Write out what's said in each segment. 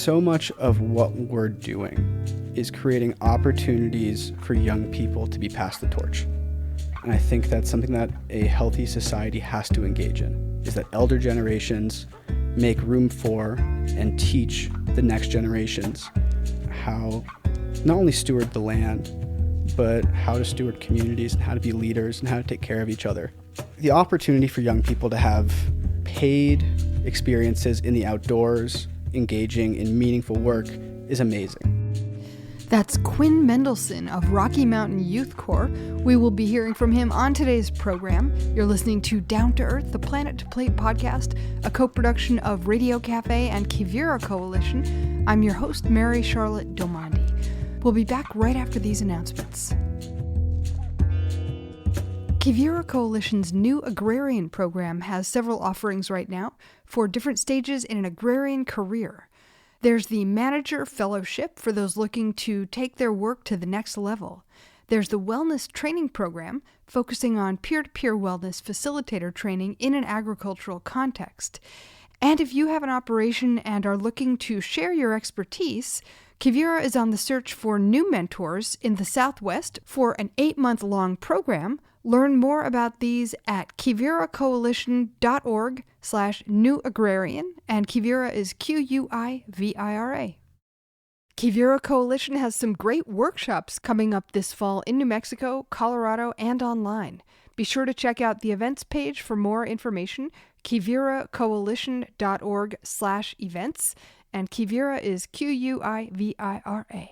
so much of what we're doing is creating opportunities for young people to be passed the torch. And I think that's something that a healthy society has to engage in, is that elder generations make room for and teach the next generations how not only steward the land, but how to steward communities and how to be leaders and how to take care of each other. The opportunity for young people to have paid experiences in the outdoors, engaging in meaningful work, is amazing. That's Quinn Mendelson of Rocky Mountain Youth Corps. We will be hearing from him on today's program. You're listening to Down to Earth, the Planet to Plate podcast, a co-production of Radio Cafe and Quivira Coalition. I'm your host, Mary Charlotte Domandi. We'll be back right after these announcements. Quivira Coalition's new agrarian program has several offerings right now for different stages in an agrarian career. There's the Manager Fellowship for those looking to take their work to the next level. There's the Wellness Training Program, focusing on peer-to-peer wellness facilitator training in an agricultural context. And if you have an operation and are looking to share your expertise, Quivira is on the search for new mentors in the Southwest for an 8-month-long program. Learn more about these at quiviracoalition.org/newagrarian, and Quivira is Quivira. Quivira Coalition has some great workshops coming up this fall in New Mexico, Colorado, and online. Be sure to check out the events page for more information, quiviracoalition.org/events, and Quivira is Quivira.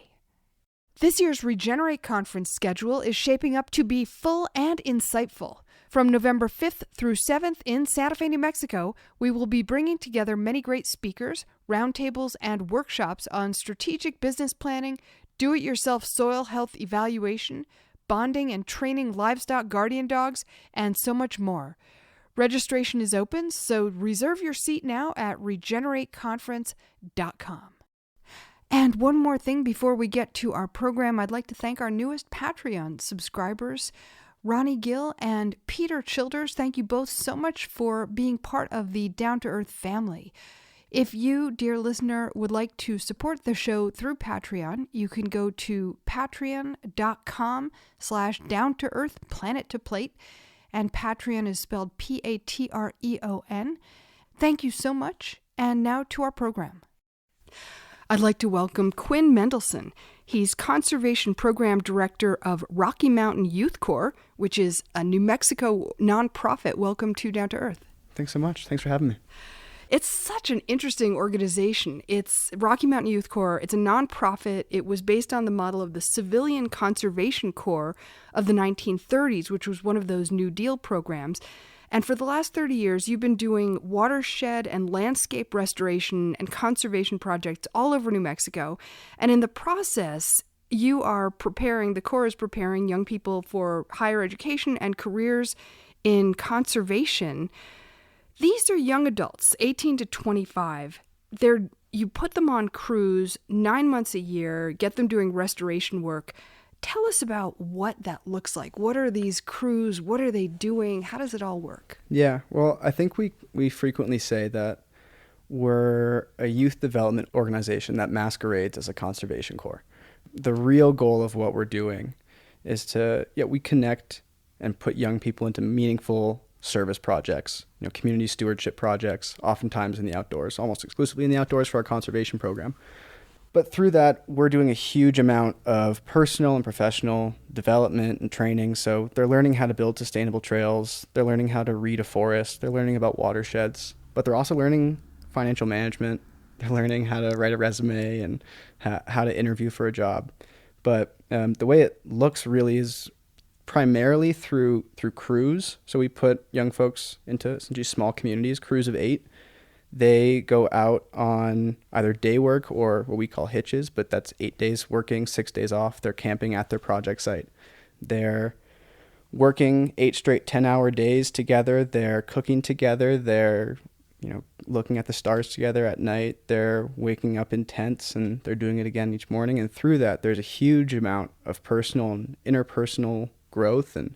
This year's Regenerate Conference schedule is shaping up to be full and insightful. From November 5th through 7th in Santa Fe, New Mexico, we will be bringing together many great speakers, roundtables, and workshops on strategic business planning, do-it-yourself soil health evaluation, bonding and training livestock guardian dogs, and so much more. Registration is open, so reserve your seat now at regenerateconference.com. And one more thing before we get to our program, I'd like to thank our newest Patreon subscribers, Ronnie Gill and Peter Childers. Thank you both so much for being part of the Down to Earth family. If you, dear listener, would like to support the show through Patreon, you can go to patreon.com/down-to-earth-planet-to-plate, and Patreon is spelled Patreon. Thank you so much, and now to our program. I'd like to welcome Quinn Mendelson. He's Conservation Program Director of Rocky Mountain Youth Corps, which is a New Mexico nonprofit. Welcome to Down to Earth. Thanks so much. Thanks for having me. It's such an interesting organization. It's Rocky Mountain Youth Corps. It's a nonprofit. It was based on the model of the Civilian Conservation Corps of the 1930s, which was one of those New Deal programs. And for the last 30 years, you've been doing watershed and landscape restoration and conservation projects all over New Mexico. And in the process, the Corps is preparing young people for higher education and careers in conservation. These are young adults, 18 to 25. You put them on crews 9 months a year, get them doing restoration work. Tell us about what that looks like. What are these crews? What are they doing? How does it all work? Yeah, well, I think we frequently say that we're a youth development organization that masquerades as a conservation corps. The real goal of what we're doing is we connect and put young people into meaningful service projects, community stewardship projects, oftentimes in the outdoors, almost exclusively in the outdoors for our conservation program. But through that, we're doing a huge amount of personal and professional development and training. So they're learning how to build sustainable trails. They're learning how to read a forest. They're learning about watersheds. But they're also learning financial management. They're learning how to write a resume and how to interview for a job. But the way it looks really is primarily through crews. So we put young folks into essentially small communities, crews of 8. They go out on either day work or what we call hitches, but that's 8 days working, 6 days off. They're camping at their project site. They're working 8 straight 10-hour days together. They're cooking together. They're, looking at the stars together at night. They're waking up in tents, and they're doing it again each morning. And through that, there's a huge amount of personal and interpersonal growth. And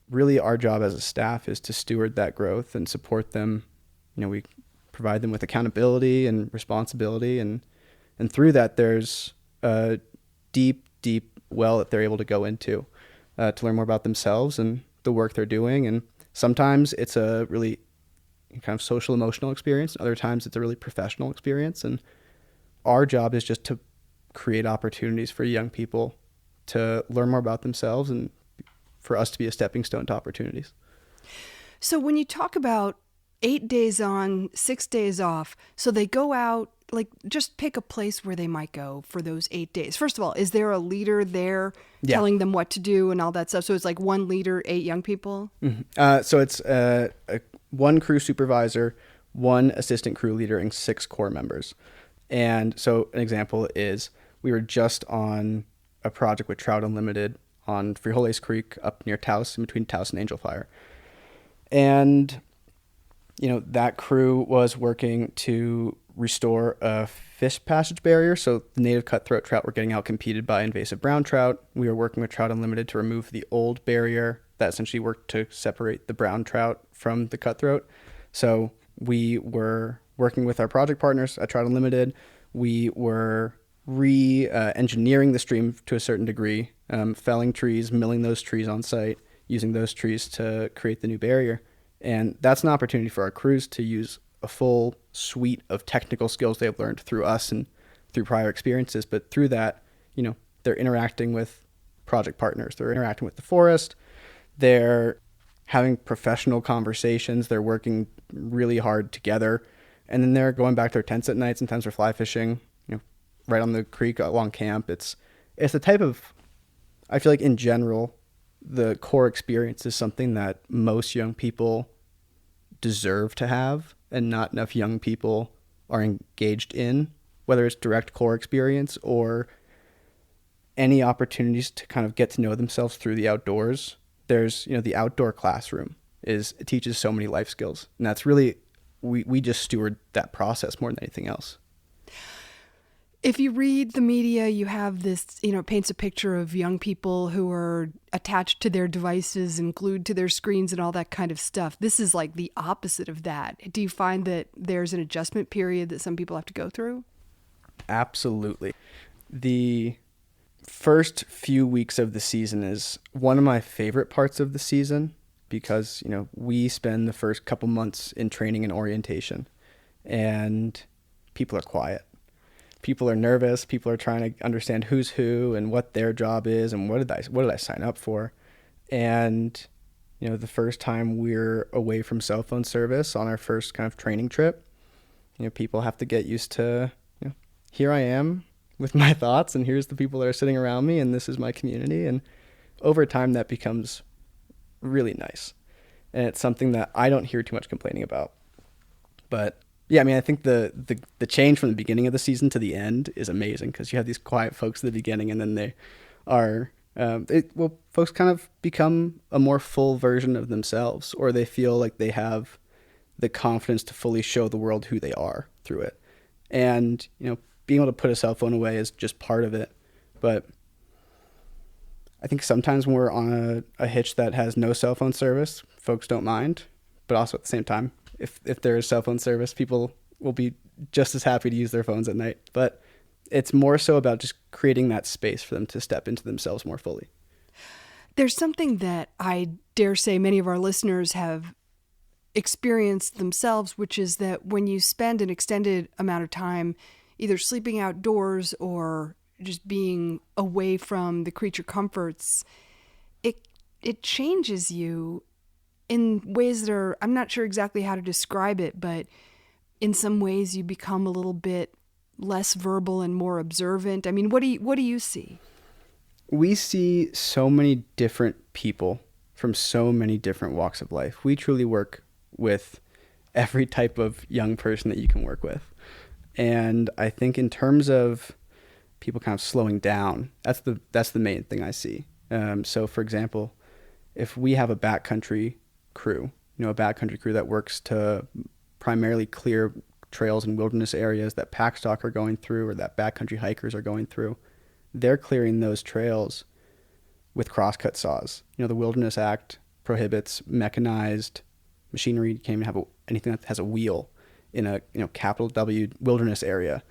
really our job as a staff is to steward that growth and support them. We provide them with accountability and responsibility and And through that, there's a deep, deep well that they're able to go into to learn more about themselves and the work they're doing. And sometimes it's a really kind of social emotional experience. Other times it's a really professional experience. And our job is just to create opportunities for young people to learn more about themselves and for us to be a stepping stone to opportunities. So when you talk about 8 days on, 6 days off, so they go out, like just pick a place where they might go for those 8 days. First of all, is there a leader there telling them what to do and all that stuff? So it's like one leader, 8 young people? Mm-hmm. So it's one crew supervisor, one assistant crew leader, and 6 core members. And so an example is we were just on a project with Trout Unlimited on Frijoles Creek up near Taos, in between Taos and Angel Fire. And, that crew was working to restore a fish passage barrier. So the native cutthroat trout were getting out competed by invasive brown trout. We were working with Trout Unlimited to remove the old barrier that essentially worked to separate the brown trout from the cutthroat. So we were working with our project partners at Trout Unlimited. We were re-engineering the stream to a certain degree, felling trees, milling those trees on site, using those trees to create the new barrier. And that's an opportunity for our crews to use a full suite of technical skills they've learned through us and through prior experiences. But through that, they're interacting with project partners. They're interacting with the forest. They're having professional conversations. They're working really hard together. And then they're going back to their tents at night. Sometimes they're fly fishing, right on the creek along camp. It's the type of, I feel like in general, the core experience is something that most young people deserve to have and not enough young people are engaged in, whether it's direct core experience or any opportunities to kind of get to know themselves through the outdoors. There's, the outdoor classroom it teaches so many life skills. And that's really, we just steward that process more than anything else. If you read the media, you have this, it paints a picture of young people who are attached to their devices and glued to their screens and all that kind of stuff. This is like the opposite of that. Do you find that there's an adjustment period that some people have to go through? Absolutely. The first few weeks of the season is one of my favorite parts of the season because, we spend the first couple months in training and orientation and people are quiet. People are nervous. People are trying to understand who's who and what their job is and what did I sign up for. And, the first time we're away from cell phone service on our first kind of training trip, people have to get used to, here I am with my thoughts and here's the people that are sitting around me and this is my community. And over time that becomes really nice. And it's something that I don't hear too much complaining about. But yeah, I think the change from the beginning of the season to the end is amazing because you have these quiet folks at the beginning and then they are, folks kind of become a more full version of themselves or they feel like they have the confidence to fully show the world who they are through it. And, being able to put a cell phone away is just part of it. But I think sometimes when we're on a hitch that has no cell phone service, folks don't mind. But also at the same time, if there is cell phone service, people will be just as happy to use their phones at night. But it's more so about just creating that space for them to step into themselves more fully. There's something that I dare say many of our listeners have experienced themselves, which is that when you spend an extended amount of time either sleeping outdoors or just being away from the creature comforts, it changes you in ways that are, I'm not sure exactly how to describe it, but in some ways you become a little bit less verbal and more observant. What do you see? We see so many different people from so many different walks of life. We truly work with every type of young person that you can work with. And I think in terms of people kind of slowing down, that's the main thing I see. So for example, if we have a backcountry crew, a backcountry crew that works to primarily clear trails in wilderness areas that pack stock are going through or that backcountry hikers are going through, they're clearing those trails with crosscut saws. The Wilderness Act prohibits mechanized machinery. You can't even have anything that has a wheel in a capital W wilderness area.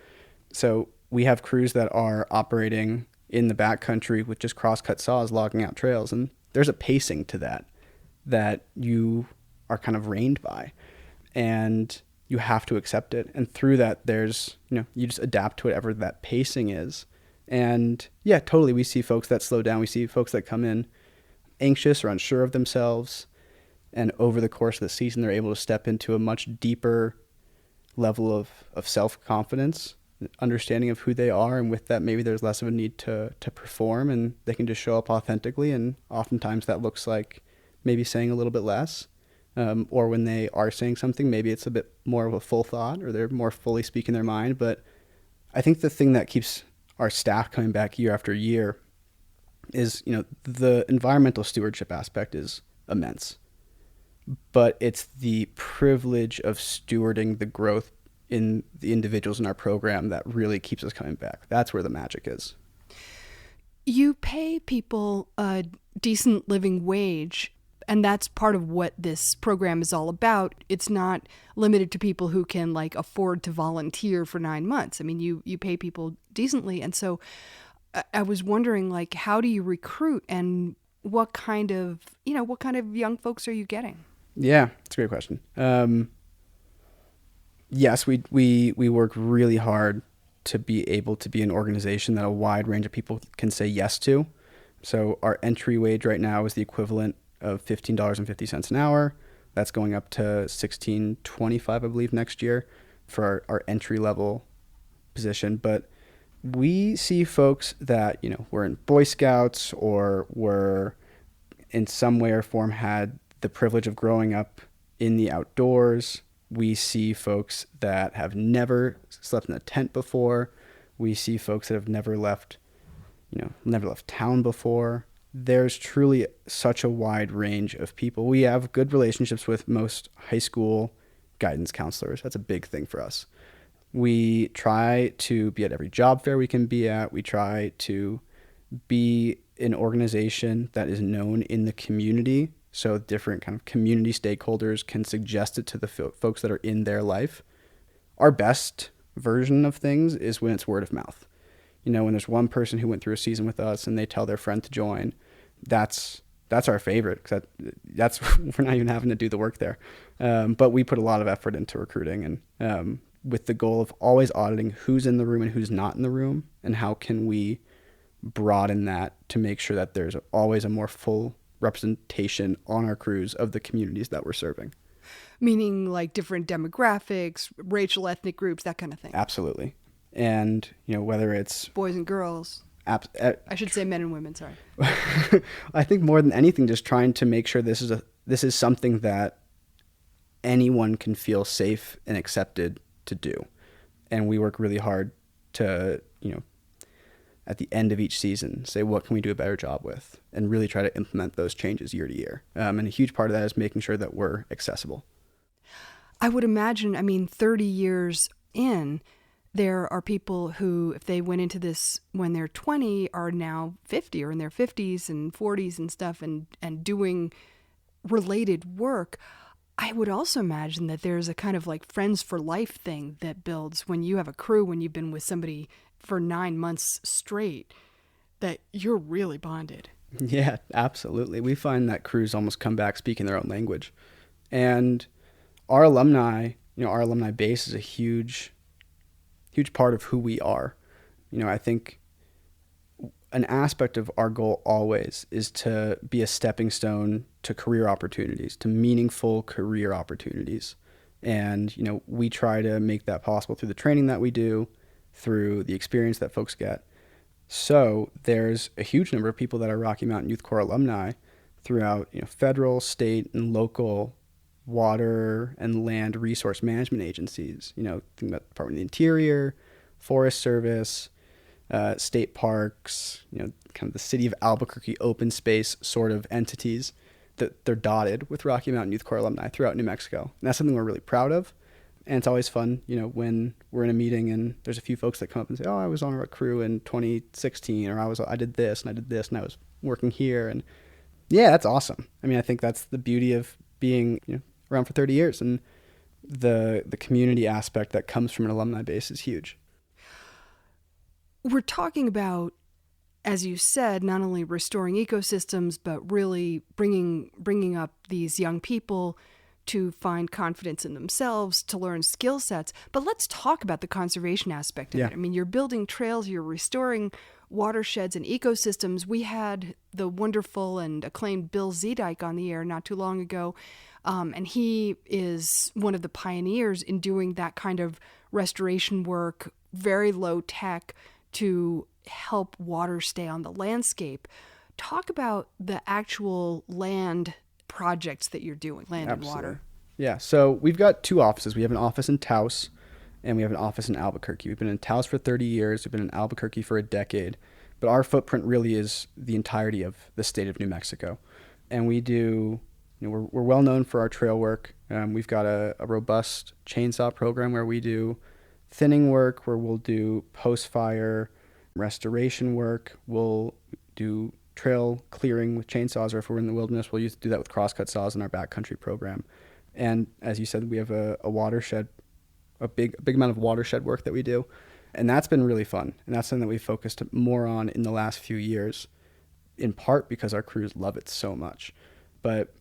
So we have crews that are operating in the backcountry with just crosscut saws logging out trails. And there's a pacing to that you are kind of reined by. And you have to accept it. And through that, there's, you just adapt to whatever that pacing is. And yeah, totally. We see folks that slow down. We see folks that come in anxious or unsure of themselves. And over the course of the season, they're able to step into a much deeper level of self-confidence, understanding of who they are. And with that, maybe there's less of a need to perform, and they can just show up authentically. And oftentimes that looks like maybe saying a little bit less. Or when they are saying something, maybe it's a bit more of a full thought, or they're more fully speaking their mind. But I think the thing that keeps our staff coming back year after year is, the environmental stewardship aspect is immense. But it's the privilege of stewarding the growth in the individuals in our program that really keeps us coming back. That's where the magic is. You pay people a decent living wage, and that's part of what this program is all about. It's not limited to people who can afford to volunteer for 9 months. I mean, you pay people decently. And so I was wondering, how do you recruit, and what kind of young folks are you getting? Yeah, that's a great question. Yes, we work really hard to be able to be an organization that a wide range of people can say yes to. So our entry wage right now is the equivalent of $15.50 an hour. That's going up to $16.25, I believe, next year for our entry level position. But we see folks that, were in Boy Scouts or were in some way or form had the privilege of growing up in the outdoors. We see folks that have never slept in a tent before. We see folks that have never left town before. There's truly such a wide range of people. We have good relationships with most high school guidance counselors. That's a big thing for us. We try to be at every job fair we can be at. We try to be an organization that is known in the community, so different kind of community stakeholders can suggest it to the folks that are in their life. Our best version of things is when it's word of mouth. When there's one person who went through a season with us and they tell their friend to join, that's our favorite, because that's we're not even having to do the work there. But we put a lot of effort into recruiting, and with the goal of always auditing who's in the room and who's not in the room, and how can we broaden that to make sure that there's always a more full representation on our crews of the communities that we're serving. Meaning different demographics, racial, ethnic groups, that kind of thing. Absolutely. And, whether it's boys and girls. I should say men and women, sorry. I think more than anything, just trying to make sure this is something that anyone can feel safe and accepted to do. And we work really hard to, at the end of each season, say, what can we do a better job with? And really try to implement those changes year to year. And a huge part of that is making sure that we're accessible. I would imagine, 30 years in, there are people who, if they went into this when they're 20, are now 50 or in their 50s and 40s and stuff, and doing related work. I would also imagine that there's a kind of friends for life thing that builds when you have a crew, when you've been with somebody for 9 months straight, that you're really bonded. Yeah, absolutely. We find that crews almost come back speaking their own language. And our alumni, our alumni base is a huge part of who we are. I think an aspect of our goal always is to be a stepping stone to career opportunities, to meaningful career opportunities. And, we try to make that possible through the training that we do, through the experience that folks get. So there's a huge number of people that are Rocky Mountain Youth Corps alumni throughout, federal, state, and local water and land resource management agencies. Think about Department of the Interior, Forest Service, state parks, kind of the city of Albuquerque open space sort of entities. That they're dotted with Rocky Mountain Youth Corps alumni throughout New Mexico. And that's something we're really proud of. And it's always fun, when we're in a meeting and there's a few folks that come up and say, oh, I was on a crew in 2016, or I did this and I was working here. And yeah, that's awesome. I think that's the beauty of being around for 30 years, and the community aspect that comes from an alumni base is huge. We're talking about, as you said, not only restoring ecosystems, but really bringing up these young people to find confidence in themselves, to learn skill sets. But let's talk about the conservation aspect of Yeah. it. I mean, you're building trails, you're restoring watersheds and ecosystems. We had the wonderful and acclaimed Bill Zedike on the air not too long ago, and he is one of the pioneers in doing that kind of restoration work, very low tech, to help water stay on the landscape. Talk about the actual land projects that you're doing, land and Absolutely. water. Yeah. So we've got two offices. We have an office in Taos and we have an office in Albuquerque. We've been in Taos for 30 years. We've been in Albuquerque for a decade. But our footprint really is the entirety of the state of New Mexico. And we do, we're well known for our trail work. We've got a robust chainsaw program where we do thinning work, where we'll do post-fire restoration work. We'll do trail clearing with chainsaws, or if we're in the wilderness, we'll do that with crosscut saws in our backcountry program. And as you said, we have a watershed, a big amount of watershed work that we do. And that's been really fun. And that's something that we've focused more on in the last few years, in part because our crews love it so much. But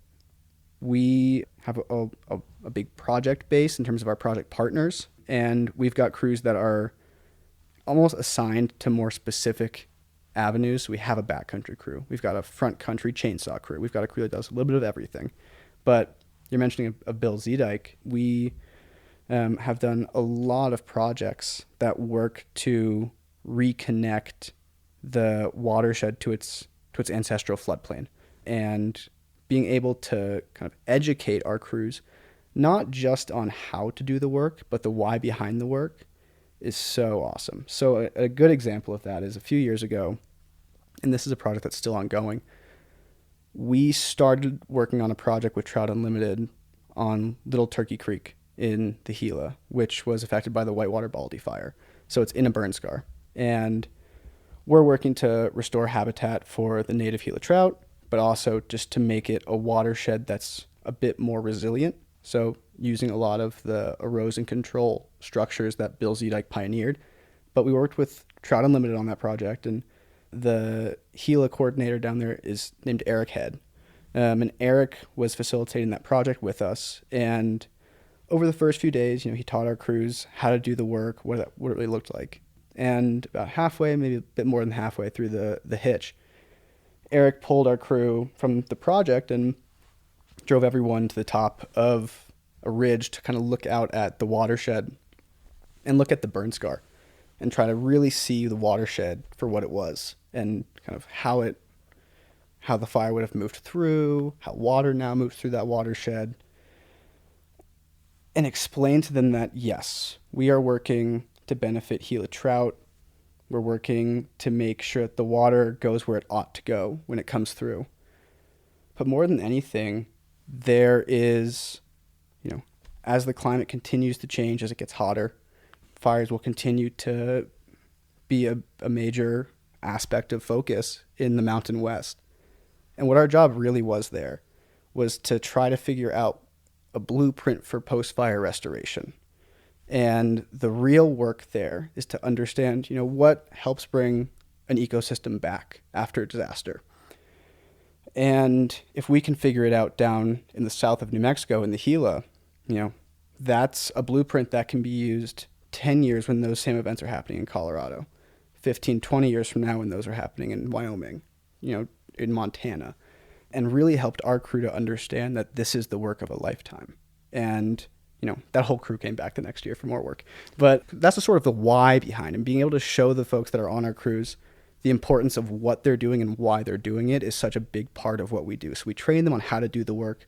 we have a big project base in terms of our project partners. And we've got crews that are almost assigned to more specific avenues. We have a backcountry crew. We've got a front country chainsaw crew. We've got a crew that does a little bit of everything. But you're mentioning a Bill Zedike. We have done a lot of projects that work to reconnect the watershed to its ancestral floodplain, and being able to kind of educate our crews not just on how to do the work, but the why behind the work is so awesome. So a good example of that is a few years ago, and this is a project that's still ongoing. We started working on a project with Trout Unlimited on Little Turkey Creek in the Gila, which was affected by the Whitewater Baldy fire. So it's in a burn scar. And we're working to restore habitat for the native Gila trout, but also just to make it a watershed that's a bit more resilient. So using a lot of the erosion control structures that Bill Zedike pioneered. But we worked with Trout Unlimited on that project, and the Gila coordinator down there is named Eric Head. And Eric was facilitating that project with us. And over the first few days, he taught our crews how to do the work, what it really looked like. And about halfway, maybe a bit more than halfway through the hitch, Eric pulled our crew from the project and drove everyone to the top of a ridge to kind of look out at the watershed and look at the burn scar and try to really see the watershed for what it was, and kind of how the fire would have moved through, how water now moves through that watershed, and explain to them that, yes, we are working to benefit Gila trout. We're working to make sure that the water goes where it ought to go when it comes through. But more than anything, there is, as the climate continues to change, as it gets hotter, fires will continue to be a major aspect of focus in the Mountain West. And what our job really was there was to try to figure out a blueprint for post-fire restoration. And the real work there is to understand, what helps bring an ecosystem back after a disaster. And if we can figure it out down in the south of New Mexico in the Gila, that's a blueprint that can be used 10 years when those same events are happening in Colorado, 15, 20 years from now when those are happening in Wyoming, in Montana, and really helped our crew to understand that this is the work of a lifetime. And, that whole crew came back the next year for more work. But that's the sort of the why behind it. And being able to show the folks that are on our crews the importance of what they're doing and why they're doing it is such a big part of what we do. So we train them on how to do the work,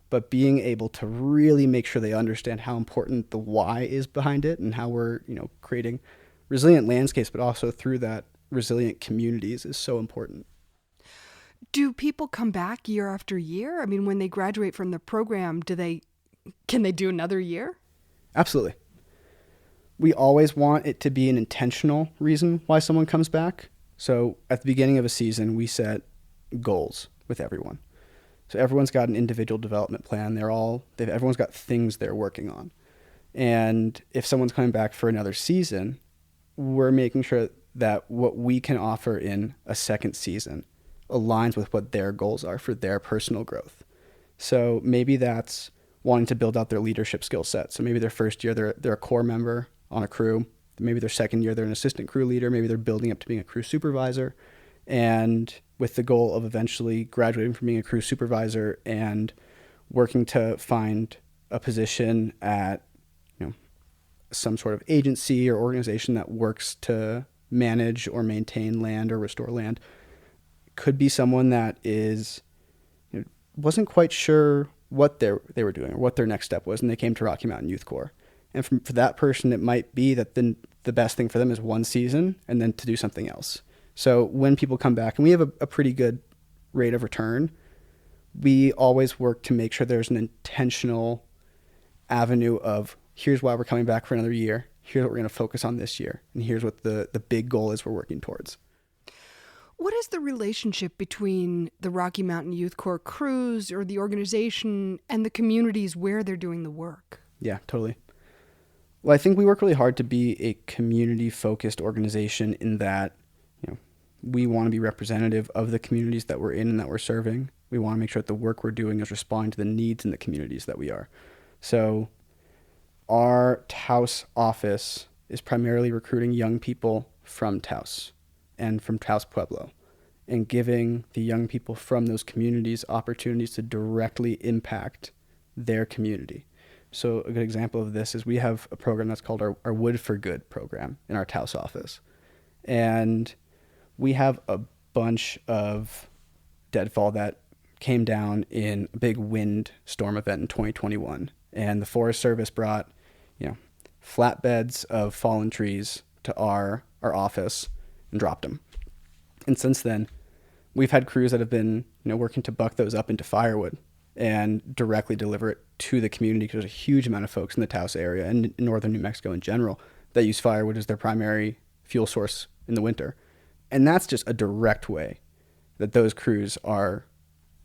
but being able to really make sure they understand how important the why is behind it and how we're, creating resilient landscapes, but also through that resilient communities is so important. Do people come back year after year? I mean, when they graduate from the program, can they do another year? Absolutely. We always want it to be an intentional reason why someone comes back. So at the beginning of a season, we set goals with everyone. So everyone's got an individual development plan. Everyone's got things they're working on. And if someone's coming back for another season, we're making sure that what we can offer in a second season aligns with what their goals are for their personal growth. So maybe that's wanting to build out their leadership skill set. So maybe their first year, they're a core member on a crew. Maybe their second year, they're an assistant crew leader. Maybe they're building up to being a crew supervisor. And with the goal of eventually graduating from being a crew supervisor and working to find a position at, some sort of agency or organization that works to manage or maintain land or restore land. Could be someone that wasn't quite sure what they were doing or what their next step was, and they came to Rocky Mountain Youth Corps. And for that person, it might be that the best thing for them is one season and then to do something else. So when people come back, and we have a pretty good rate of return, we always work to make sure there's an intentional avenue of, here's why we're coming back for another year, here's what we're going to focus on this year, and here's what the big goal is we're working towards. What is the relationship between the Rocky Mountain Youth Corps crews or the organization and the communities where they're doing the work? Yeah, totally. Well, I think we work really hard to be a community-focused organization in that, we want to be representative of the communities that we're in and that we're serving. We want to make sure that the work we're doing is responding to the needs in the communities that we are. So our Taos office is primarily recruiting young people from Taos and from Taos Pueblo, and giving the young people from those communities opportunities to directly impact their community. So a good example of this is we have a program that's called our Wood for Good program in our Taos office. And we have a bunch of deadfall that came down in a big wind storm event in 2021. And the Forest Service brought, flatbeds of fallen trees to our office and dropped them. And since then, we've had crews that have been, working to buck those up into firewood and directly deliver it to the community, because there's a huge amount of folks in the Taos area and in northern New Mexico in general that use firewood as their primary fuel source in the winter. And that's just a direct way that those crews are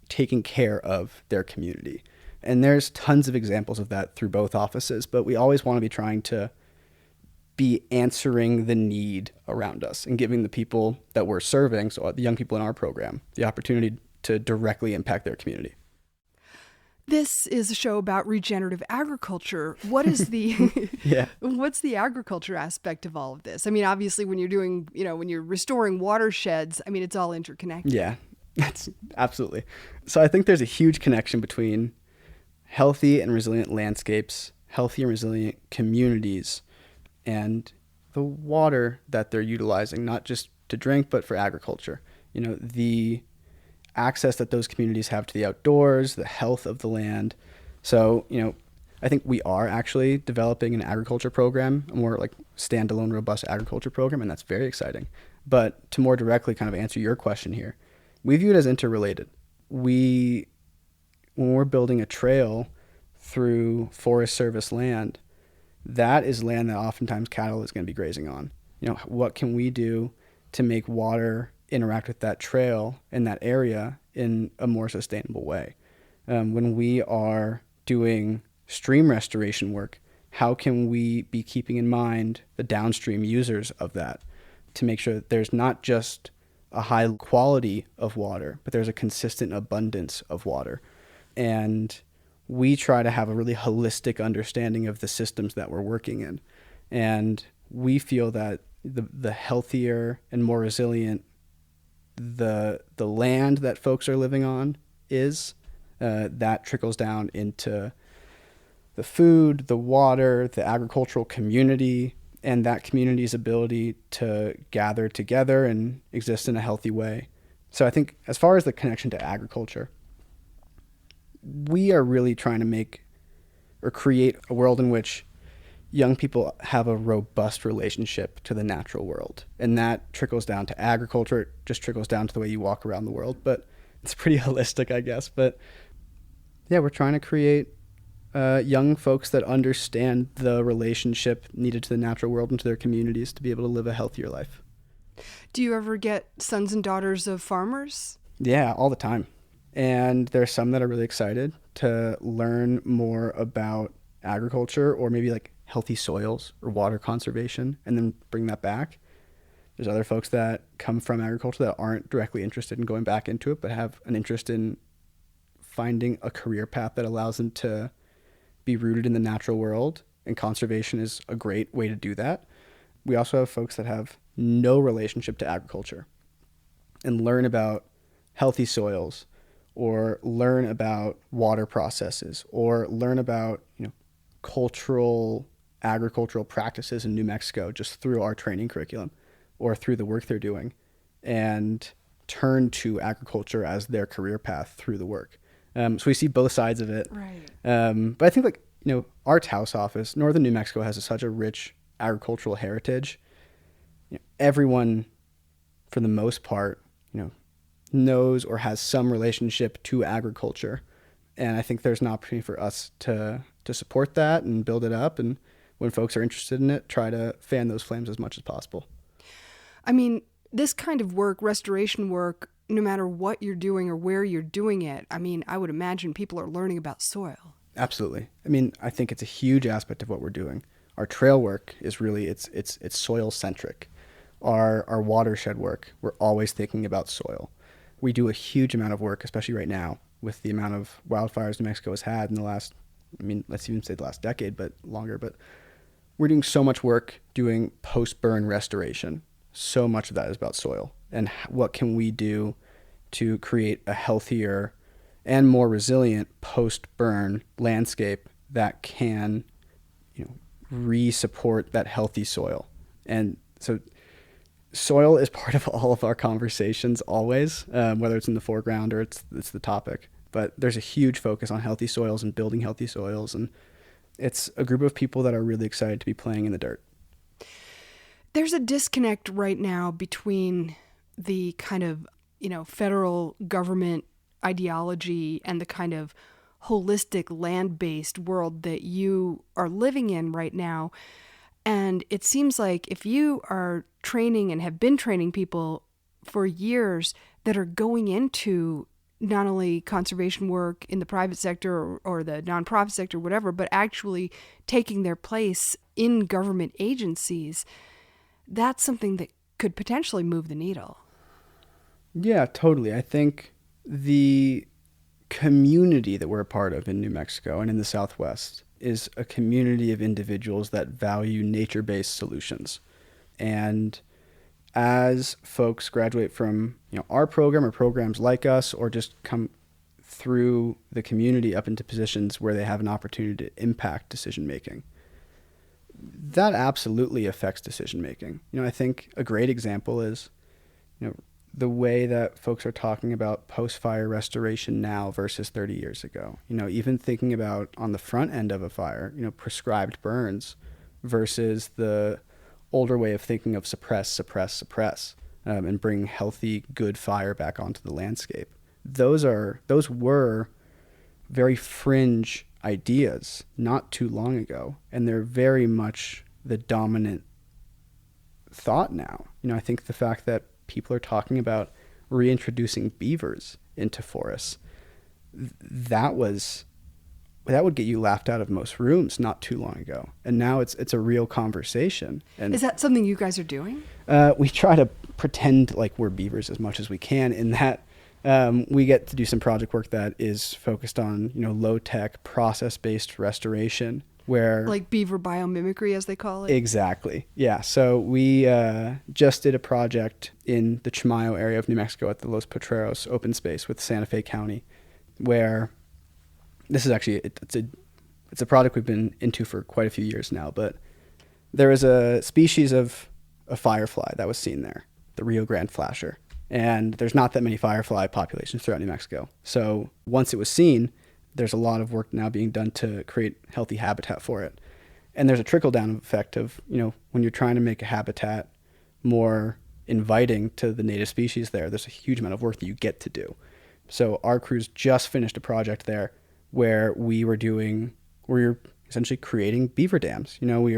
taking care of their community. And there's tons of examples of that through both offices, but we always want to be trying to be answering the need around us and giving the people that we're serving, so the young people in our program, the opportunity to directly impact their community. This is a show about regenerative agriculture. What is the what's the agriculture aspect of all of this? I mean, obviously when you're doing, when you're restoring watersheds, I mean, it's all interconnected. Yeah, that's absolutely. So I think there's a huge connection between healthy and resilient landscapes, healthy and resilient communities, and the water that they're utilizing, not just to drink, but for agriculture. The access that those communities have to the outdoors, the health of the land. So, I think we are actually developing an agriculture program, a more like standalone, robust agriculture program, and that's very exciting. But to more directly kind of answer your question here, we view it as interrelated. When we're building a trail through Forest Service land, that is land that oftentimes cattle is going to be grazing on. What can we do to make water interact with that trail in that area in a more sustainable way? When we are doing stream restoration work, how can we be keeping in mind the downstream users of that to make sure that there's not just a high quality of water, but there's a consistent abundance of water? And we try to have a really holistic understanding of the systems that we're working in. And we feel that the healthier and more resilient the land that folks are living on is, that trickles down into the food, the water, the agricultural community, and that community's ability to gather together and exist in a healthy way. So I think as far as the connection to agriculture, we are really trying to make or create a world in which young people have a robust relationship to the natural world. And that trickles down to agriculture. It just trickles down to the way you walk around the world. But it's pretty holistic, I guess. But yeah, we're trying to create young folks that understand the relationship needed to the natural world and to their communities to be able to live a healthier life. Do you ever get sons and daughters of farmers? Yeah, all the time. And there are some that are really excited to learn more about agriculture or maybe like healthy soils or water conservation and then bring that back. There's other folks that come from agriculture that aren't directly interested in going back into it, but have an interest in finding a career path that allows them to be rooted in the natural world. And conservation is a great way to do that. We also have folks that have no relationship to agriculture and learn about healthy soils, or learn about water processes, or learn about, cultural agricultural practices in New Mexico just through our training curriculum or through the work they're doing, and turn to agriculture as their career path through the work. So we see both sides of it. Right. But I think our Taos office, Northern New Mexico, has such a rich agricultural heritage. Everyone, for the most part, knows or has some relationship to agriculture. And I think there's an opportunity for us to support that and build it up. And when folks are interested in it, try to fan those flames as much as possible. I mean, this kind of work, restoration work, no matter what you're doing or where you're doing it, I mean, I would imagine people are learning about soil. Absolutely. I mean, I think it's a huge aspect of what we're doing. Our trail work is really, it's soil centric. Our watershed work, we're always thinking about soil. We do a huge amount of work, especially right now, with the amount of wildfires New Mexico has had in the last, let's even say the last decade, but longer. But we're doing so much work doing post-burn restoration. So much of that is about soil. And what can we do to create a healthier and more resilient post-burn landscape that can, re-support that healthy soil. And so soil is part of all of our conversations always, whether it's in the foreground or it's the topic. But there's a huge focus on healthy soils and building healthy soils. And it's a group of people that are really excited to be playing in the dirt. There's a disconnect right now between the kind of, federal government ideology and the kind of holistic land-based world that you are living in right now. And it seems like if you are training and have been training people for years that are going into not only conservation work in the private sector or the nonprofit sector, whatever, but actually taking their place in government agencies, that's something that could potentially move the needle. Yeah, totally. I think the community that we're a part of in New Mexico and in the Southwest is a community of individuals that value nature-based solutions. And as folks graduate from our program or programs like us, or just come through the community up into positions where they have an opportunity to impact decision making, that absolutely affects decision making. I think a great example is the way that folks are talking about post-fire restoration now versus 30 years ago. Even thinking about on the front end of a fire, prescribed burns versus the older way of thinking of suppress, and bring healthy, good fire back onto the landscape. Those were very fringe ideas not too long ago, and they're very much the dominant thought now. I think the fact that people are talking about reintroducing beavers into forests, that would get you laughed out of most rooms not too long ago. And now it's a real conversation. And is that something you guys are doing? We try to pretend like we're beavers as much as we can, in that we get to do some project work that is focused on, low-tech, process-based restoration, where... Like beaver biomimicry, as they call it? Exactly. Yeah. So we just did a project in the Chimayo area of New Mexico at the Los Potreros open space with Santa Fe County, where this is actually, it's a project we've been into for quite a few years now, but there is a species of a firefly that was seen there, the Rio Grande flasher. And there's not that many firefly populations throughout New Mexico. So once it was seen, there's a lot of work now being done to create healthy habitat for it. And there's a trickle-down effect of, when you're trying to make a habitat more inviting to the native species there's a huge amount of work that you get to do. So our crews just finished a project there where we were essentially creating beaver dams. We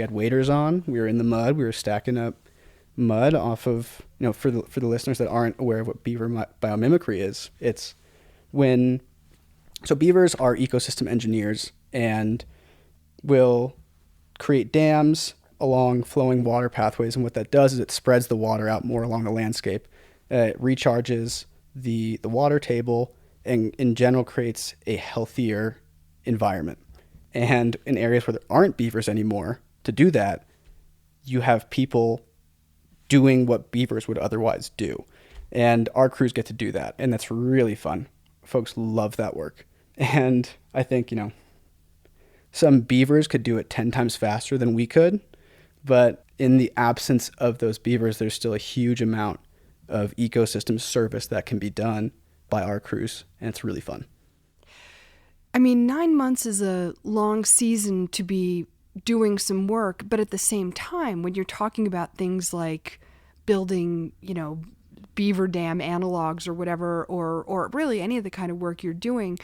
had waders on, we were in the mud, we were stacking up mud off of, for the listeners that aren't aware of what beaver biomimicry is, so beavers are ecosystem engineers and will create dams along flowing water pathways. And what that does is it spreads the water out more along the landscape. It recharges the water table and in general creates a healthier environment. And in areas where there aren't beavers anymore, to do that, you have people doing what beavers would otherwise do. And our crews get to do that. And that's really fun. Folks love that work. And I think, some beavers could do it 10 times faster than we could. But in the absence of those beavers, there's still a huge amount of ecosystem service that can be done by our crews. And it's really fun. I mean, 9 months is a long season to be doing some work, but at the same time, when you're talking about things like building, beaver dam analogs or whatever, or really any of the kind of work you're doing,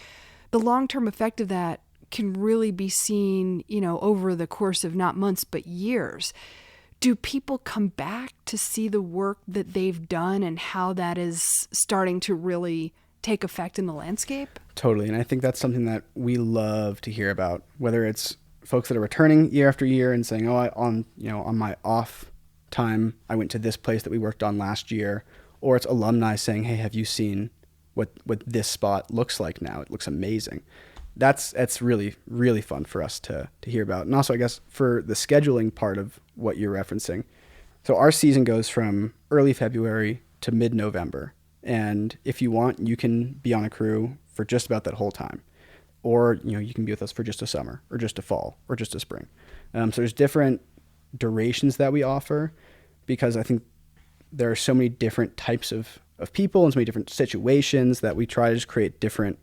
the long-term effect of that can really be seen, over the course of not months, but years. Do people come back to see the work that they've done and how that is starting to really take effect in the landscape? Totally. And I think that's something that we love to hear about, whether it's folks that are returning year after year and saying, on my off time, I went to this place that we worked on last year, or it's alumni saying, hey, have you seen what this spot looks like now? It looks amazing. That's really, really fun for us to hear about. And also, I guess, for the scheduling part of what you're referencing. So our season goes from early February to mid-November. And if you want, you can be on a crew for just about that whole time. Or, you can be with us for just a summer or just a fall or just a spring. So there's different durations that we offer because I think there are so many different types of people and so many different situations that we try to just create different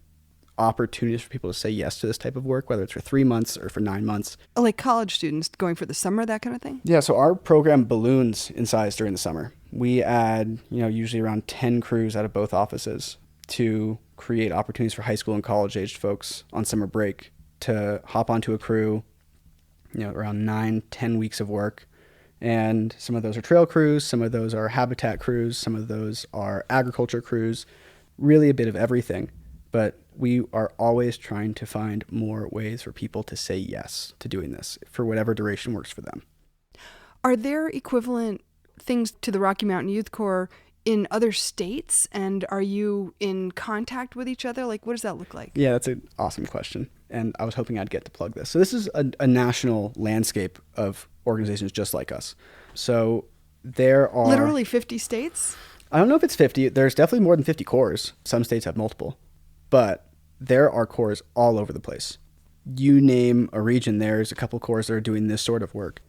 opportunities for people to say yes to this type of work, whether it's for 3 months or for 9 months. Like college students going for the summer, that kind of thing? Yeah, so our program balloons in size during the summer. We add, usually around 10 crews out of both offices to create opportunities for high school and college-aged folks on summer break to hop onto a crew, around 9-10 weeks of work. And some of those are trail crews, some of those are habitat crews, some of those are agriculture crews, really a bit of everything. But we are always trying to find more ways for people to say yes to doing this for whatever duration works for them. Are there equivalent things to the Rocky Mountain Youth Corps in other states? And are you in contact with each other? Like, what does that look like? Yeah, that's an awesome question. And I was hoping I'd get to plug this. So this is a national landscape of organizations just like us. So there are... Literally 50 states? I don't know if it's 50. There's definitely more than 50 corps. Some states have multiple. But there are corps all over the place. You name a region, there's a couple corps that are doing this sort of work.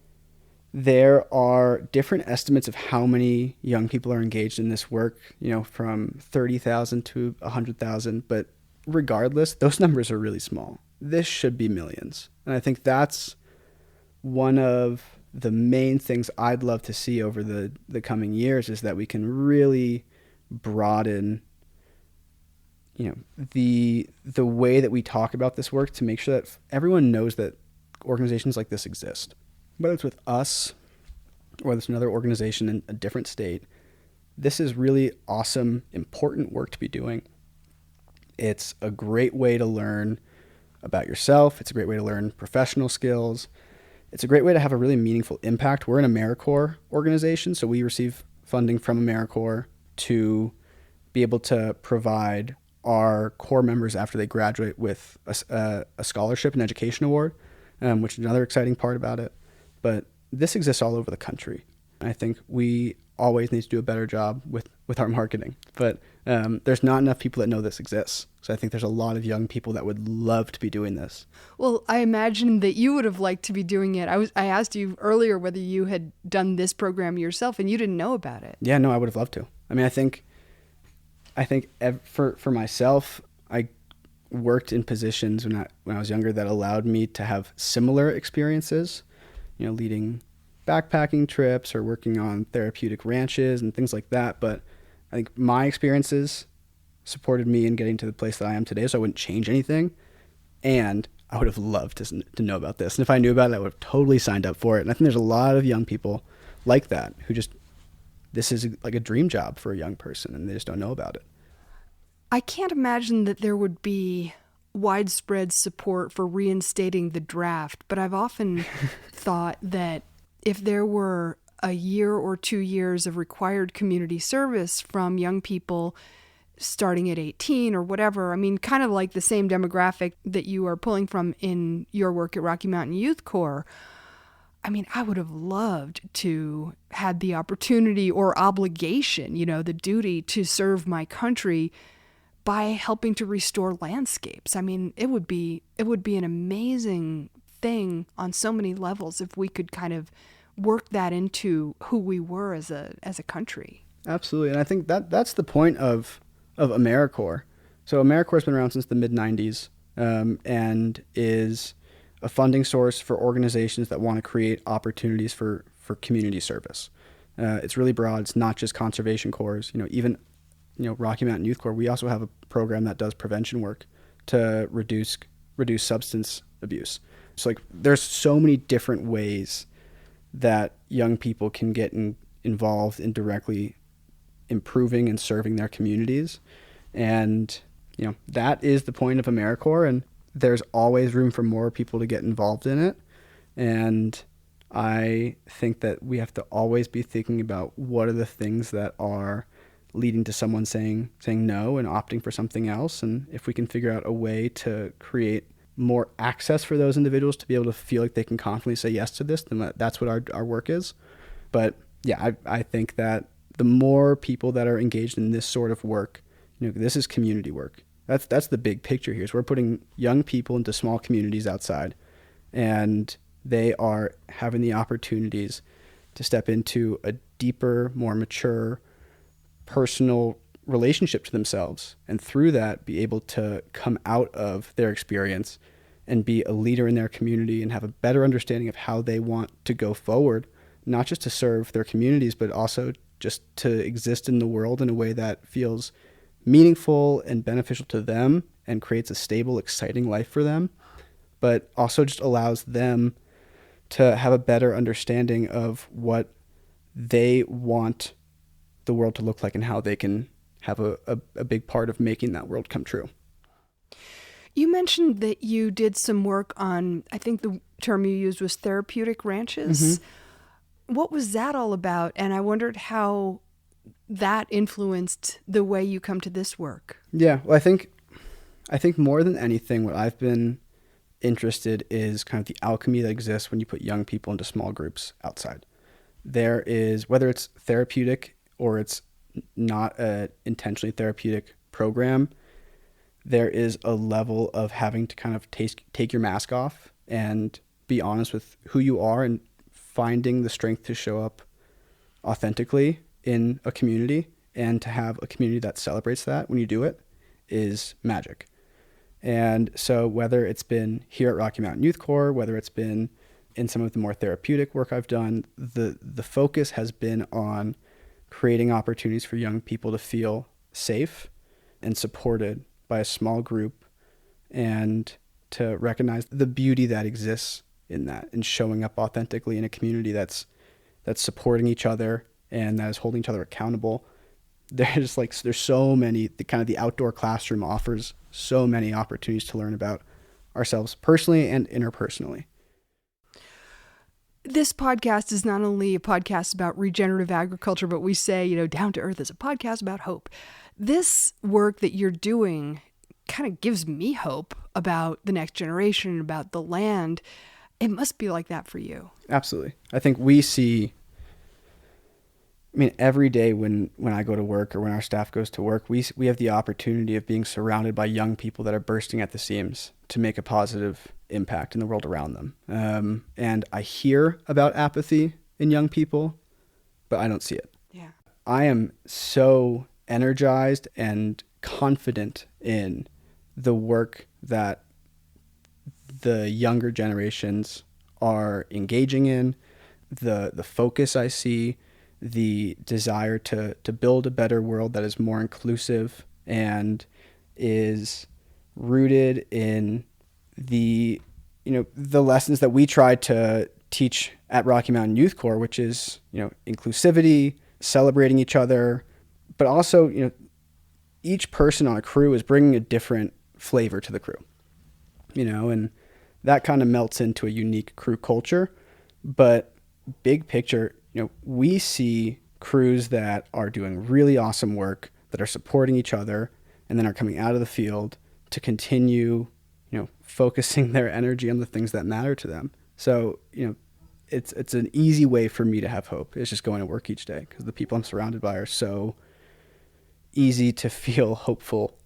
There are different estimates of how many young people are engaged in this work, from 30,000 to 100,000. But regardless, those numbers are really small. This should be millions. And I think that's one of the main things I'd love to see over the coming years is that we can really broaden the way that we talk about this work to make sure that everyone knows that organizations like this exist. Whether it's with us or it's another organization in a different state, this is really awesome, important work to be doing. It's a great way to learn about yourself. It's a great way to learn professional skills. It's a great way to have a really meaningful impact. We're an AmeriCorps organization, so we receive funding from AmeriCorps to be able to provide our core members after they graduate with a scholarship and education award, which is another exciting part about it. But this exists all over the country. I think we always need to do a better job with our marketing. But there's not enough people that know this exists. So I think there's a lot of young people that would love to be doing this. Well, I imagine that you would have liked to be doing it. I asked you earlier whether you had done this program yourself, and you didn't know about it. Yeah, no, I would have loved to. I mean, I think for myself, I worked in positions when I was younger that allowed me to have similar experiences, leading backpacking trips or working on therapeutic ranches and things like that. But I think my experiences supported me in getting to the place that I am today, so I wouldn't change anything. And I would have loved to know about this. And if I knew about it, I would have totally signed up for it. And I think there's a lot of young people like that who just, this is like a dream job for a young person and they just don't know about it. I can't imagine that there would be widespread support for reinstating the draft, but I've often thought that if there were a year or 2 years of required community service from young people starting at 18 or whatever, I mean, kind of like the same demographic that you are pulling from in your work at Rocky Mountain Youth Corps, I mean, I would have loved to had the opportunity or obligation, the duty to serve my country by helping to restore landscapes. I mean, it would be an amazing thing on so many levels if we could kind of work that into who we were as a country. Absolutely. And I think that's the point of AmeriCorps. So AmeriCorps has been around since the mid-90s and is a funding source for organizations that want to create opportunities for community service. It's really broad. It's not just conservation corps. Even Rocky Mountain Youth Corps, we also have a program that does prevention work to reduce substance abuse. So there's so many different ways that young people can get involved in directly improving and serving their communities. And, that is the point of AmeriCorps, and there's always room for more people to get involved in it. And I think that we have to always be thinking about what are the things that are leading to someone saying no and opting for something else. And if we can figure out a way to create more access for those individuals to be able to feel like they can confidently say yes to this, then that's what our work is. But yeah, I think that the more people that are engaged in this sort of work, this is community work. That's the big picture here. So we're putting young people into small communities outside, and they are having the opportunities to step into a deeper, more mature, personal relationship to themselves, and through that be able to come out of their experience and be a leader in their community and have a better understanding of how they want to go forward, not just to serve their communities, but also just to exist in the world in a way that feels meaningful and beneficial to them and creates a stable, exciting life for them, but also just allows them to have a better understanding of what they want the world to look like and how they can have a big part of making that world come true. You mentioned that you did some work on, I think the term you used was therapeutic ranches. Mm-hmm. What was that all about? And I wondered how that influenced the way you come to this work. Yeah, well, I think more than anything, what I've been interested is kind of the alchemy that exists when you put young people into small groups outside. There is, whether it's therapeutic or it's not a intentionally therapeutic program, there is a level of having to kind of take your mask off and be honest with who you are and finding the strength to show up authentically in a community, and to have a community that celebrates that when you do it is magic. And so whether it's been here at Rocky Mountain Youth Corps, whether it's been in some of the more therapeutic work I've done, the focus has been on creating opportunities for young people to feel safe and supported by a small group, and to recognize the beauty that exists in that and showing up authentically in a community that's supporting each other and that is holding each other accountable. There's so many, the outdoor classroom offers so many opportunities to learn about ourselves personally and interpersonally. This podcast is not only a podcast about regenerative agriculture, but we say, Down to Earth is a podcast about hope. This work that you're doing kind of gives me hope about the next generation, about the land. It must be like that for you. Absolutely. I think we see, every day when I go to work or when our staff goes to work, we have the opportunity of being surrounded by young people that are bursting at the seams to make a positive impact in the world around them. And I hear about apathy in young people, but I don't see it. Yeah. I am so energized and confident in the work that the younger generations are engaging in, the focus I see, the desire to build a better world that is more inclusive and is rooted in the lessons that we try to teach at Rocky Mountain Youth Corps, which is, inclusivity, celebrating each other, but also, each person on a crew is bringing a different flavor to the crew, and that kind of melts into a unique crew culture. But big picture, we see crews that are doing really awesome work, that are supporting each other, and then are coming out of the field to continue, focusing their energy on the things that matter to them. So, it's an easy way for me to have hope. It's just going to work each day because the people I'm surrounded by are so easy to feel hopeful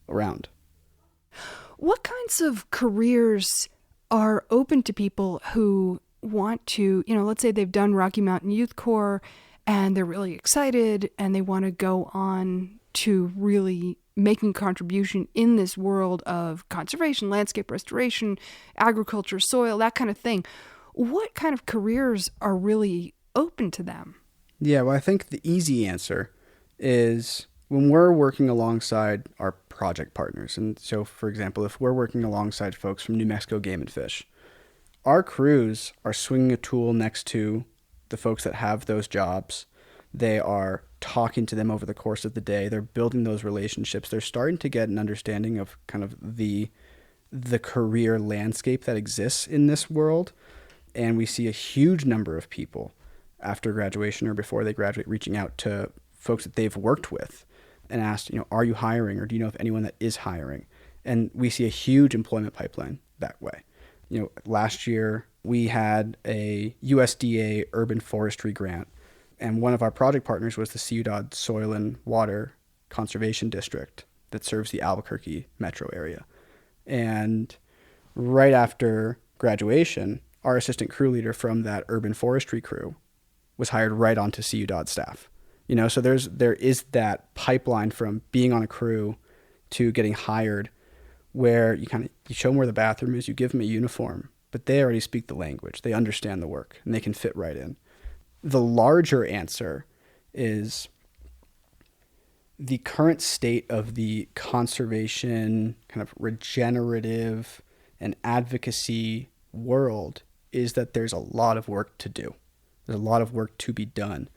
around. What kinds of careers are open to people who want to, let's say they've done Rocky Mountain Youth Corps and they're really excited and they want to go on to really making contribution in this world of conservation, landscape restoration, agriculture, soil, that kind of thing. What kind of careers are really open to them? Yeah, well, I think the easy answer is when we're working alongside our project partners. And so, for example, if we're working alongside folks from New Mexico Game and Fish, our crews are swinging a tool next to the folks that have those jobs. They are talking to them over the course of the day. They're building those relationships. They're starting to get an understanding of kind of the career landscape that exists in this world. And we see a huge number of people after graduation or before they graduate reaching out to folks that they've worked with and asked, are you hiring, or do you know of anyone that is hiring? And we see a huge employment pipeline that way. Last year we had a USDA urban forestry grant, and one of our project partners was the Ciudad Soil and Water Conservation District that serves the Albuquerque metro area. And right after graduation, our assistant crew leader from that urban forestry crew was hired right onto Ciudad staff. So there is that pipeline from being on a crew to getting hired, where you show them where the bathroom is, you give them a uniform, but they already speak the language, they understand the work, and they can fit right in. The larger answer is the current state of the conservation, kind of regenerative and advocacy world is that there's a lot of work to do. There's a lot of work to be done.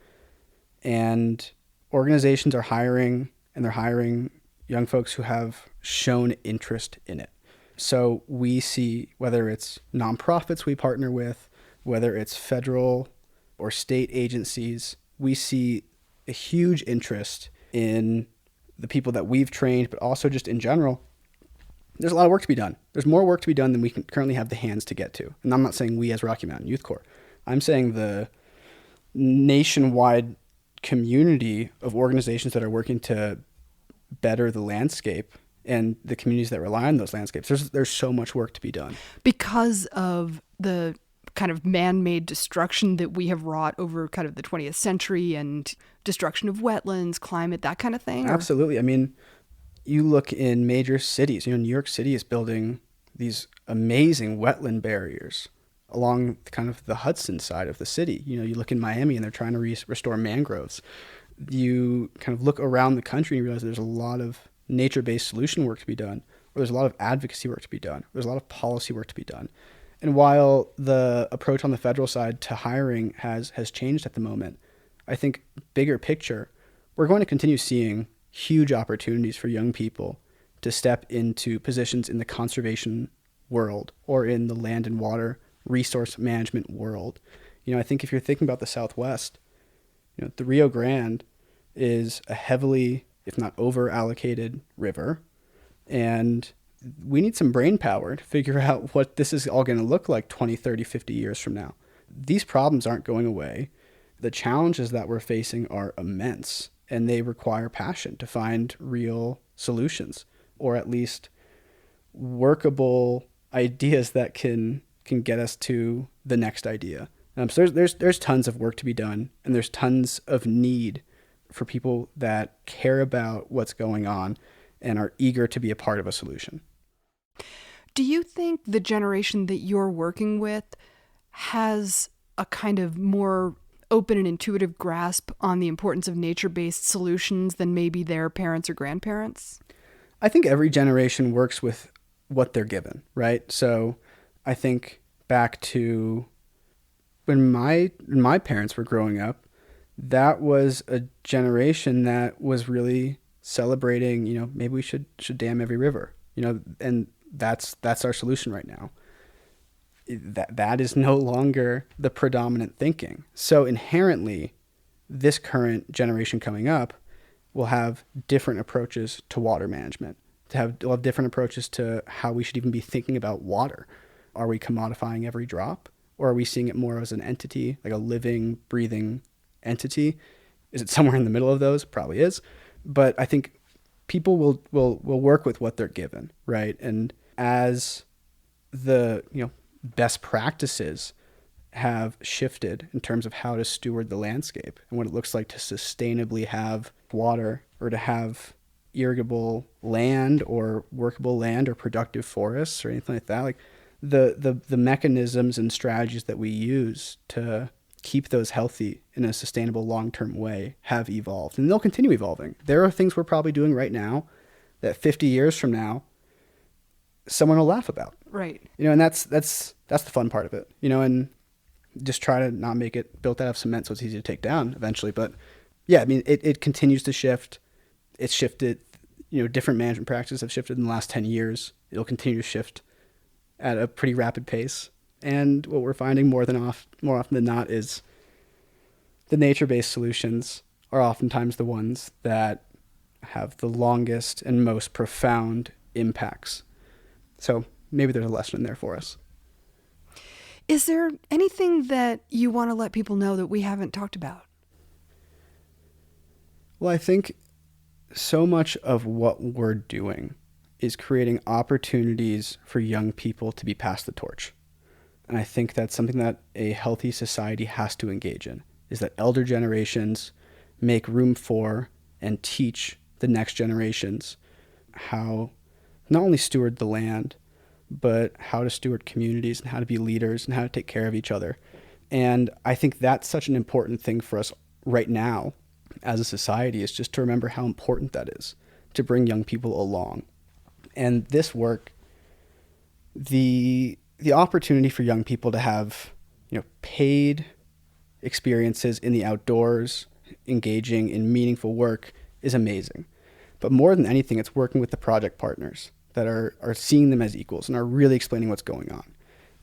And organizations are hiring, and they're hiring young folks who have shown interest in it. So we see, whether it's nonprofits we partner with, whether it's federal or state agencies, we see a huge interest in the people that we've trained, but also just in general. There's a lot of work to be done. There's more work to be done than we can currently have the hands to get to. And I'm not saying we as Rocky Mountain Youth Corps. I'm saying the nationwide community of organizations that are working to better the landscape and the communities that rely on those landscapes. There's so much work to be done. Because of the kind of man-made destruction that we have wrought over kind of the 20th century and destruction of wetlands, climate, that kind of thing? Absolutely. I mean, you look in major cities, New York City is building these amazing wetland barriers along kind of the Hudson side of the city. You look in Miami and they're trying to restore mangroves. You kind of look around the country and you realize there's a lot of nature-based solution work to be done, or there's a lot of advocacy work to be done, or there's a lot of policy work to be done. And while the approach on the federal side to hiring has changed at the moment, I think bigger picture, we're going to continue seeing huge opportunities for young people to step into positions in the conservation world or in the land and water resource management world. I think if you're thinking about the Southwest, the Rio Grande is a heavily, if not over allocated river. And we need some brain power to figure out what this is all going to look like 20, 30, 50 years from now. These problems aren't going away. The challenges that we're facing are immense, and they require passion to find real solutions, or at least workable ideas that can get us to the next idea. So there's tons of work to be done, and there's tons of need for people that care about what's going on and are eager to be a part of a solution. Do you think the generation that you're working with has a kind of more open and intuitive grasp on the importance of nature-based solutions than maybe their parents or grandparents? I think every generation works with what they're given, right? So I think back to when my parents were growing up, that was a generation that was really celebrating, maybe we should dam every river, and that's our solution right now. that is no longer the predominant thinking. So inherently, this current generation coming up will have different approaches to water management. Will have different approaches to how we should even be thinking about water. Are we commodifying every drop, or are we seeing it more as an entity, like a living, breathing entity? Is it somewhere in the middle of those? Probably is. But I think people will work with what they're given, right? And as the best practices have shifted in terms of how to steward the landscape and what it looks like to sustainably have water, or to have irrigable land or workable land or productive forests or anything like that, like the mechanisms and strategies that we use to keep those healthy in a sustainable long-term way have evolved, and they'll continue evolving. There are things we're probably doing right now that 50 years from now someone will laugh about. Right. And that's the fun part of it, and just try to not make it built out of cement so it's easy to take down eventually. But yeah, I mean, it continues to shift. It's shifted, different management practices have shifted in the last 10 years. It'll continue to shift at a pretty rapid pace. And what we're finding more often than not is the nature-based solutions are oftentimes the ones that have the longest and most profound impacts. So maybe there's a lesson in there for us. Is there anything that you want to let people know that we haven't talked about? Well, I think so much of what we're doing is creating opportunities for young people to be passed the torch. And I think that's something that a healthy society has to engage in, is that elder generations make room for and teach the next generations how not only steward the land, but how to steward communities and how to be leaders and how to take care of each other. And I think that's such an important thing for us right now as a society, is just to remember how important that is, to bring young people along. And this work, the opportunity for young people to have, paid experiences in the outdoors, engaging in meaningful work, is amazing. But more than anything, it's working with the project partners that are seeing them as equals and are really explaining what's going on.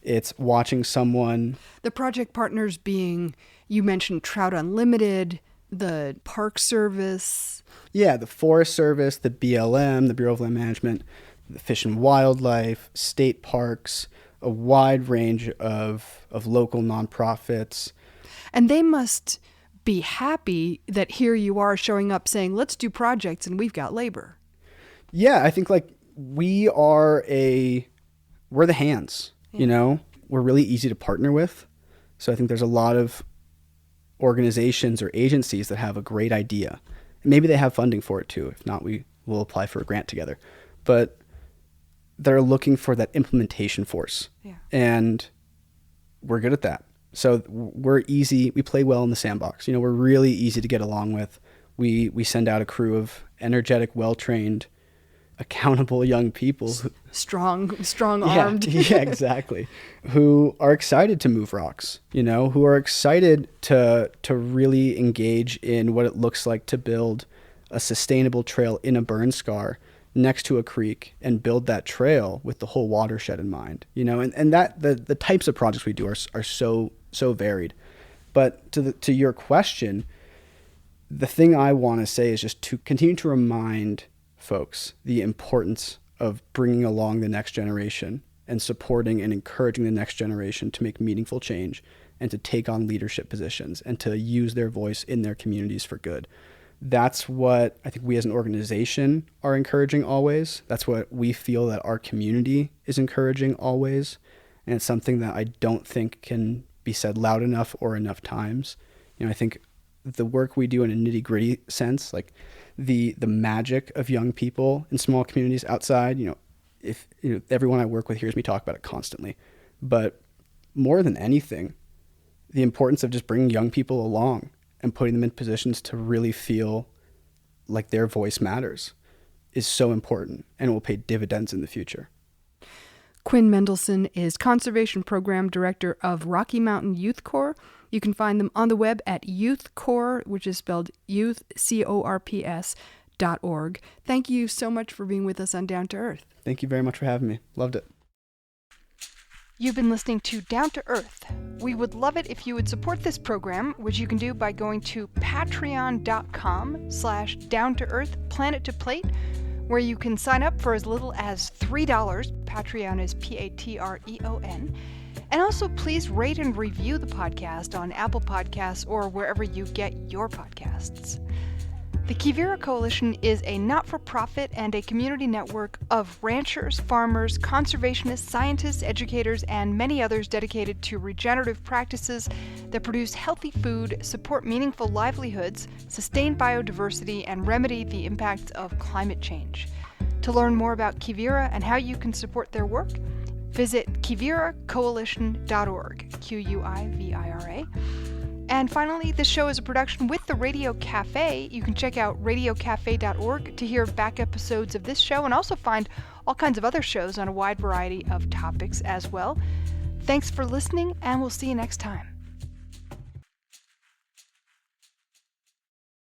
It's watching someone... The project partners being, you mentioned Trout Unlimited, the Park Service. Yeah, the Forest Service, the BLM, the Bureau of Land Management, the Fish and Wildlife, state parks, a wide range of local nonprofits. And they must be happy that here you are showing up saying, let's do projects and we've got labor. Yeah, I think we're the hands, we're really easy to partner with. So I think there's a lot of organizations or agencies that have a great idea. Maybe they have funding for it too. If not, we will apply for a grant together. But they're looking for that implementation force. Yeah. And we're good at that. So we're easy. We play well in the sandbox. We're really easy to get along with. We send out a crew of energetic, well-trained, accountable young people. Strong-armed. Yeah, exactly. Who are excited to move rocks, who are excited to really engage in what it looks like to build a sustainable trail in a burn scar next to a creek and build that trail with the whole watershed in mind, and that the types of projects we do are so varied. But to your question, the thing I want to say is just to continue to remind folks the importance of bringing along the next generation and supporting and encouraging the next generation to make meaningful change and to take on leadership positions and to use their voice in their communities for good. That's what I think we as an organization are encouraging always. That's what we feel that our community is encouraging always. And it's something that I don't think can be said loud enough or enough times. I think the work we do in a nitty-gritty sense, like the magic of young people in small communities outside, if everyone I work with hears me talk about it constantly. But more than anything, the importance of just bringing young people along and putting them in positions to really feel like their voice matters is so important, and it will pay dividends in the future. Quinn Mendelson is Conservation Program Director of Rocky Mountain Youth Corps. You can find them on the web at youthcorps, which is spelled youth, CORPS.org. Thank you so much for being with us on Down to Earth. Thank you very much for having me. Loved it. You've been listening to Down to Earth. We would love it if you would support this program, which you can do by going to patreon.com/down-to-earth-planet-to-plate, where you can sign up for as little as $3. Patreon is Patreon. And also, please rate and review the podcast on Apple Podcasts or wherever you get your podcasts. The Quivira Coalition is a not-for-profit and a community network of ranchers, farmers, conservationists, scientists, educators, and many others dedicated to regenerative practices that produce healthy food, support meaningful livelihoods, sustain biodiversity, and remedy the impacts of climate change. To learn more about Quivira and how you can support their work, visit quiviracoalition.org, Quivira. And finally, this show is a production with the Radio Cafe. You can check out radiocafe.org to hear back episodes of this show and also find all kinds of other shows on a wide variety of topics as well. Thanks for listening, and we'll see you next time.